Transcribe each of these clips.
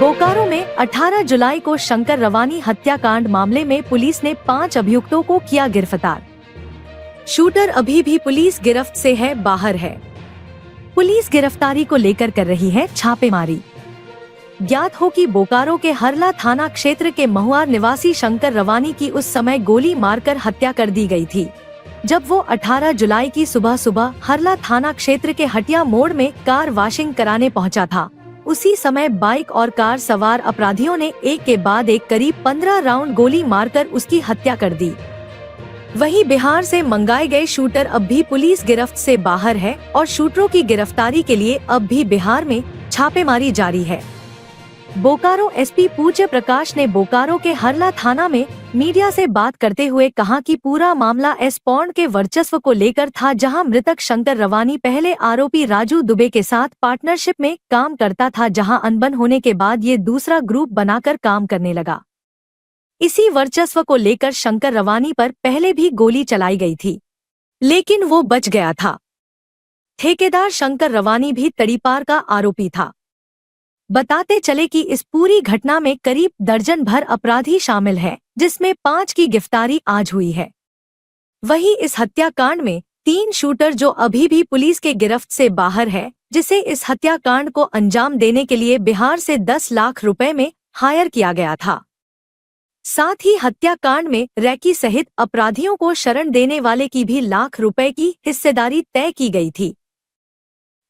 बोकारो में 18 जुलाई को शंकर रवानी हत्याकांड मामले में पुलिस ने 5 अभियुक्तों को किया गिरफ्तार। शूटर अभी भी पुलिस गिरफ्त से है बाहर है। पुलिस गिरफ्तारी को लेकर कर रही है छापेमारी। ज्ञात हो कि बोकारो के हरला थाना क्षेत्र के महुआर निवासी शंकर रवानी की उस समय गोली मारकर हत्या कर दी गई थी, जब वो 18 जुलाई की सुबह हरला थाना क्षेत्र के हटिया मोड़ में कार वॉशिंग कराने पहुंचा था। उसी समय बाइक और कार सवार अपराधियों ने एक के बाद एक करीब 15 राउंड गोली मारकर उसकी हत्या कर दी। वहीं बिहार से मंगाए गए शूटर अब भी पुलिस गिरफ्त से बाहर है और शूटरों की गिरफ्तारी के लिए अब भी बिहार में छापेमारी जारी है। बोकारो एसपी पूज्य प्रकाश ने बोकारो के हरला थाना में मीडिया से बात करते हुए कहा कि पूरा मामला एस पॉन्ड के वर्चस्व को लेकर था, जहां मृतक शंकर रवानी पहले आरोपी राजू दुबे के साथ पार्टनरशिप में काम करता था, जहां अनबन होने के बाद ये दूसरा ग्रुप बनाकर काम करने लगा। इसी वर्चस्व को लेकर शंकर रवानी पर पहले भी गोली चलाई गई थी, लेकिन वो बच गया था। ठेकेदार शंकर रवानी भी तड़ीपार का आरोपी था। बताते चले कि इस पूरी घटना में करीब दर्जन भर अपराधी शामिल हैं, जिसमें 5 की गिरफ्तारी आज हुई है। वहीं इस हत्याकांड में 3 शूटर जो अभी भी पुलिस के गिरफ्त से बाहर है, जिसे इस हत्याकांड को अंजाम देने के लिए बिहार से 10 लाख रुपए में हायर किया गया था। साथ ही हत्याकांड में रैकी सहित अपराधियों को शरण देने वाले की भी लाख रुपए की हिस्सेदारी तय की गई थी।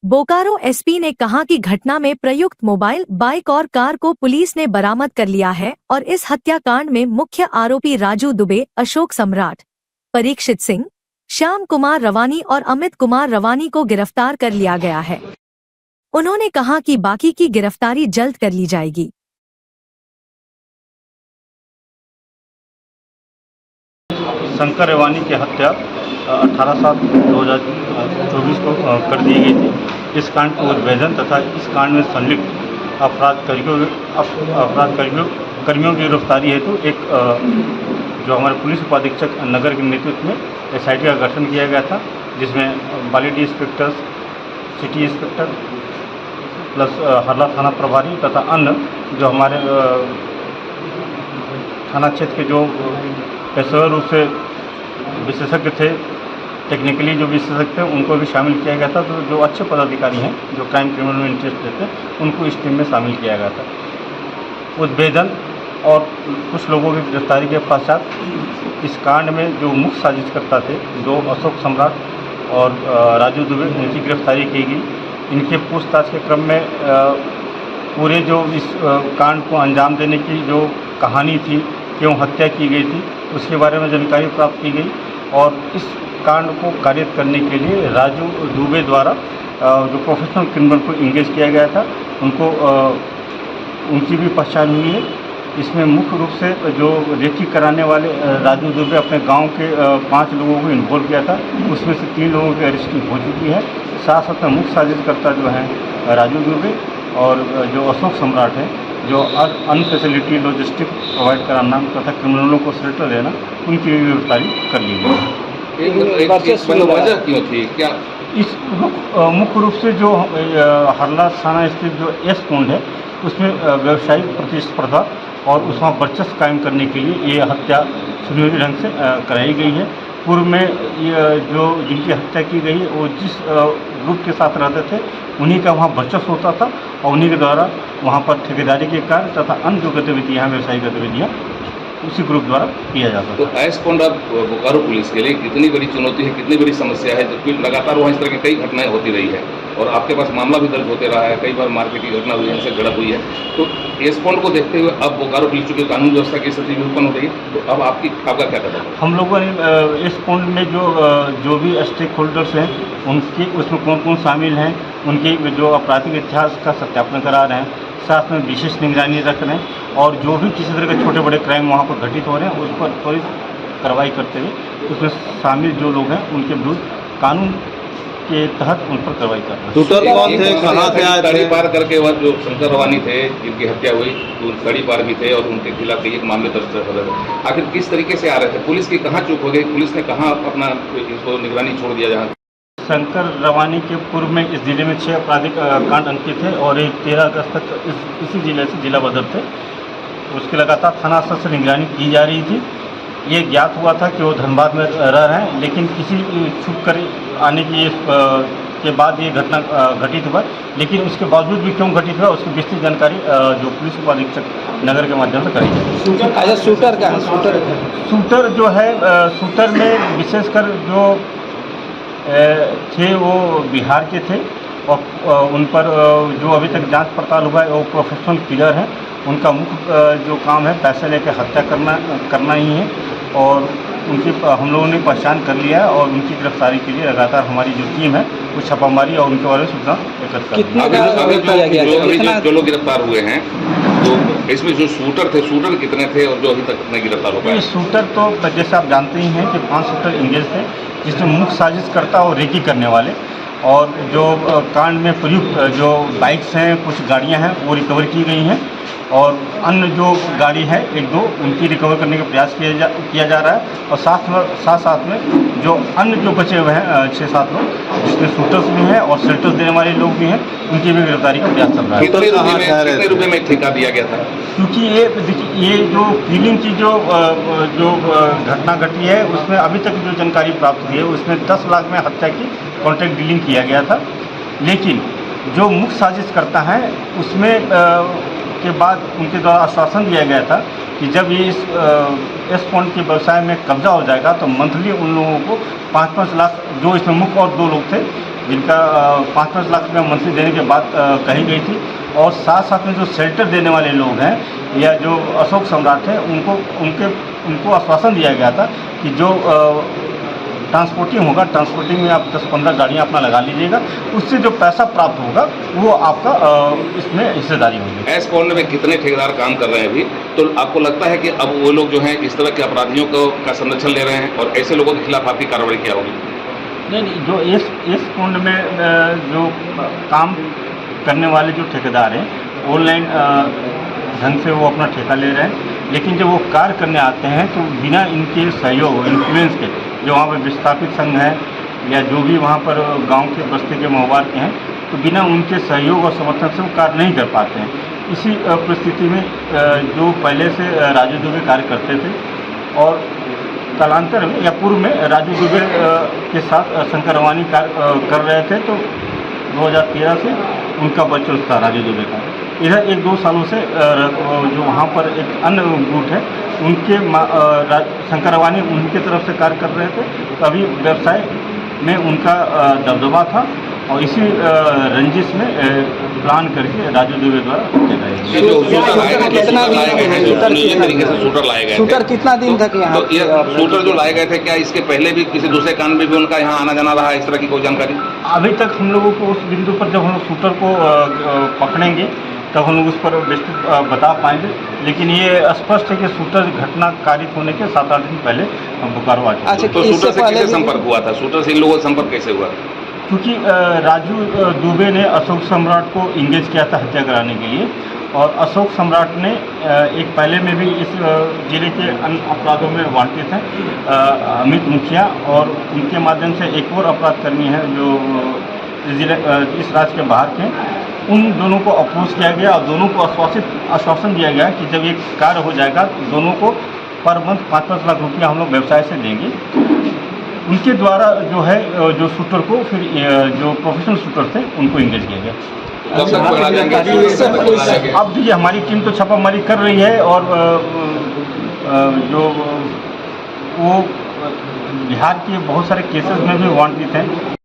बोकारो एसपी ने कहा कि घटना में प्रयुक्त मोबाइल, बाइक और कार को पुलिस ने बरामद कर लिया है और इस हत्याकांड में मुख्य आरोपी राजू दुबे, अशोक सम्राट, परीक्षित सिंह, श्याम कुमार रवानी और अमित कुमार रवानी को गिरफ्तार कर लिया गया है। उन्होंने कहा कि बाकी की गिरफ्तारी जल्द कर ली जाएगी। शंकर रवानी की हत्या 18/7/2024 को कर दी गई थी। इस कांड को उद्भेदन तथा इस कांड में संलिप्त कर्मियों की गिरफ्तारी हेतु एक जो हमारे पुलिस उपाधीक्षक नगर के नेतृत्व में SIT का गठन किया गया था, जिसमें बालीडी इंस्पेक्टर, सिटी इंस्पेक्टर प्लस हरला थाना प्रभारी तथा अन्य जो हमारे थाना क्षेत्र के जो पेशेवर रूप से विशेषज्ञ थे, टेक्निकली जो विशेषज्ञ थे, उनको भी शामिल किया गया था। तो जो अच्छे पदाधिकारी हैं, जो क्राइम क्रिमिनल में इंटरेस्ट लेते हैं, उनको इस टीम में शामिल किया गया था। उद्भेदन और कुछ लोगों की गिरफ्तारी के पश्चात इस कांड में जो मुख्य साजिशकर्ता थे, जो अशोक सम्राट और राजू दुबे, उनकी गिरफ्तारी की गई। इनके पूछताछ के क्रम में पूरे जो इस कांड को अंजाम देने की जो कहानी थी, क्यों हत्या की गई थी, उसके बारे में जानकारी प्राप्त की गई और इस कांड को कारित करने के लिए राजू दुबे द्वारा जो प्रोफेशनल क्रिमिनल को इंगेज किया गया था, उनकी भी पहचान हुई है। इसमें मुख्य रूप से जो रेकी कराने वाले राजू दुबे अपने गांव के 5 लोगों को इन्वॉल्व किया था, उसमें से 3 लोगों की अरेस्टिंग हो चुकी है। साथ साथ में मुख्य साजिशकर्ता जो हैं राजू दुबे और जो अशोक सम्राट है, जो अनफैसिलिटी लॉजिस्टिक प्रोवाइड कराना तथा क्रिमिनलों को शेल्टर देना, उनकी गिरफ्तारी कर ली गई। वजह क्यों थी क्या? इस मुख्य रूप से जो हरला थाना स्थित जो एस पॉन्ड है, उसमें व्यवसायिक प्रतिस्पर्धा और उसमें वर्चस्व कायम करने के लिए ये हत्या सुनियोजित ढंग से कराई गई है। पूर्व में ये जो जिनकी हत्या की गई है, वो जिस ग्रुप के साथ रहते थे, उन्हीं का वहाँ वर्चस्व होता था और उन्हीं के द्वारा वहाँ पर ठेकेदारी के कार्य तथा अन्य जो गतिविधियाँ, व्यवसायिक गतिविधियाँ उसी ग्रुप द्वारा किया जाता तो एस पॉन्ड बोकारो पुलिस के लिए कितनी बड़ी चुनौती है, कितनी बड़ी समस्या है, जबकि लगातार वहाँ इस तरह की कई घटनाएं होती रही है और आपके पास मामला भी दर्ज होते रहा है, कई बार मारपीट की घटना हुई है, इनसे झड़प हुई है। तो एस पॉन्ड को देखते हुए अब बोकारो पुलिस चूंकि कानून व्यवस्था की स्थिति भी उत्पन्न हो रही है, तो अब आपका क्या कदम है? हम लोगों ने एस पॉन्ड में जो भी स्टेक होल्डर्स हैं, उनके उसमें कौन कौन शामिल हैं, उनके जो आपराधिक इतिहास का सत्यापन करा रहे हैं, साथ में विशेष निगरानी रख रहे हैं और जो भी किसी तरह के छोटे बड़े क्राइम वहाँ पर घटित हो रहे हैं, उस पर त्वरित कार्रवाई करते हुए उसमें शामिल जो लोग हैं, उनके विरुद्ध कानून के तहत उन पर कार्रवाई कर रहे हैं। शूटर कौन थे, कहाँ से आए थे? तड़ी पार करके वह जो शंकर रवानी थे, जिनकी हत्या हुई, तो तड़ी पार भी थे और उनके खिलाफ एक मामले दर्ज हो रहे थे। आखिर किस तरीके से आ रहे थे? पुलिस की कहाँ चूक हो गई? पुलिस ने कहाँ अपना इसको निगरानी छोड़ दिया? जहाँ शंकर रवानी के पूर्व में इस जिले में 6 आपराधिक कांड अंकित थे और एक 13 अगस्त तक इसी जिले से जिला बदर थे। उसकी लगातार थाना स्तर से निगरानी की जा रही थी। ये ज्ञात हुआ था कि वो धनबाद में रह रहे हैं, लेकिन किसी छुप कर आने की के बाद ये घटना घटित हुआ। लेकिन उसके बावजूद भी क्यों घटित हुआ उसकी विस्तृत जानकारी जो पुलिस उपाधीक्षक नगर के माध्यम से करी जाए। अच्छा, शूटर का शूटर जो है शूटर में विशेषकर जो थे वो बिहार के थे और उन पर जो अभी तक जांच पड़ताल हुआ है वो प्रोफेशनल किलर हैं। उनका मुख्य जो काम है पैसे लेकर हत्या करना ही है और उनकी हम लोगों ने पहचान कर लिया है और उनकी गिरफ्तारी के लिए लगातार हमारी जो टीम है वो छापामारी और उनके बारे में सूचना एकत्र कर रही है। जो लोग गिरफ्तार हुए हैं तो इसमें जो शूटर कितने थे और जो अभी तक कितने गिरफ्तार हो पाए? शूटर तो जैसे आप जानते ही हैं कि 5 शूटर इंगेज थे, जिसमें मुख्य साजिशकर्ता और रेकी करने वाले और जो कांड में प्रयुक्त जो बाइक्स हैं, कुछ गाड़ियां हैं वो रिकवर की गई हैं और अन्य जो गाड़ी है 1-2 उनकी रिकवर करने का प्रयास किया जा रहा है और साथ में जो अन्य जो बचे हुए हैं 6-7 लोग, जिसमें शूटर्स भी हैं और शेल्टर्स देने वाले लोग भी हैं, उनकी भी गिरफ्तारी का प्रयास चल रहा है। कितने रुपये में ठेका दिया गया था? क्योंकि ये जो किलिंग की जो घटना घटी है उसमें अभी तक जो जानकारी प्राप्त हुई है उसमें 10 लाख में हत्या की कॉन्ट्रैक्ट डीलिंग किया गया था। लेकिन जो मुख्य साजिश करता है उसमें के बाद उनके द्वारा आश्वासन दिया गया था कि जब ये इस पॉइंट के व्यवसाय में कब्जा हो जाएगा तो मंथली उन लोगों को 5-5 लाख, जो इसमें मुख्य और 2 लोग थे जिनका 5-5 लाख रुपया मंथली देने के बाद कही गई थी और साथ में जो शेल्टर देने वाले लोग हैं या जो अशोक सम्राट हैं उनको आश्वासन दिया गया था कि जो ट्रांसपोर्टिंग होगा, ट्रांसपोर्टिंग में आप 10-15 गाड़ियाँ अपना लगा लीजिएगा, उससे जो पैसा प्राप्त होगा वो आपका इसमें हिस्सेदारी होगी। एस पॉइंट में कितने ठेकेदार काम कर रहे हैं अभी, तो आपको लगता है कि अब वो लोग जो हैं इस तरह के अपराधियों का संरक्षण ले रहे हैं और ऐसे लोगों के खिलाफ आपकी कार्रवाई क्या होगी? नहीं, जो इस कुंड में जो काम करने वाले जो ठेकेदार हैं ऑनलाइन ढंग से वो अपना ठेका ले रहे हैं, लेकिन जब वो कार्य करने आते हैं तो बिना इनके सहयोग इन्फ्लुएंस के, जो वहाँ पर विस्थापित संघ है या जो भी वहाँ पर गांव के बस्ती के महुआर के हैं, तो बिना उनके सहयोग और समर्थन से वो कार्य नहीं कर पाते हैं। इसी परिस्थिति में जो पहले से राजू दुबे कार्य करते थे और कालांतर में या पूर्व में राजू दुबे के साथ शंकर रवानी कार्य कर रहे थे, तो 2013 से उनका वर्चस्व था राजू दुबे का। इधर 1-2 सालों से जो वहाँ पर एक अन्य गुट है उनके शंकर रवानी उनके तरफ से कार्य कर रहे थे, तो अभी व्यवसाय में उनका दबदबा था और इसी रंजिश में प्लान करके राजू दुबे द्वारा हत्या गए। शूटर कितना दिन तक यहाँ? तो ये शूटर जो लाए गए थे, क्या इसके पहले भी किसी दूसरे कांड में भी उनका यहाँ आना जाना रहा, इस तरह की कोई जानकारी? अभी तक हम लोगों को उस बिंदु पर जब हम शूटर को पकड़ेंगे तब हम लोग उस पर विस्तृत बता पाएंगे, लेकिन ये स्पष्ट है कि शूटर घटना कारित होने के 7-8 दिन पहले बोकारो आ चुके। अच्छा, तो शूटर से कैसे संपर्क हुआ था? शूटर से इन लोगों का संपर्क कैसे हुआ? क्योंकि राजू दुबे ने अशोक सम्राट को इंगेज किया था हत्या कराने के लिए और अशोक सम्राट ने एक पहले में भी इस जिले के अन्य अपराधों में वांटित हैं, अमित मुखिया, और उनके माध्यम से एक और अपराध कर्मी है जो इस राज्य के बाहर के, उन दोनों को अप्रोच किया गया और दोनों को आश्वासन दिया गया कि जब ये कार्य हो जाएगा तो दोनों को पर मंथ 5-5 लाख रुपया हम लोग व्यवसाय से देंगे। उनके द्वारा जो है जो शूटर को फिर जो प्रोफेशनल शूटर थे उनको इंगेज किया गया। अब देखिए हमारी टीम तो छापामारी कर रही है और जो वो बिहार के बहुत सारे केसेस में भी वांटित हैं।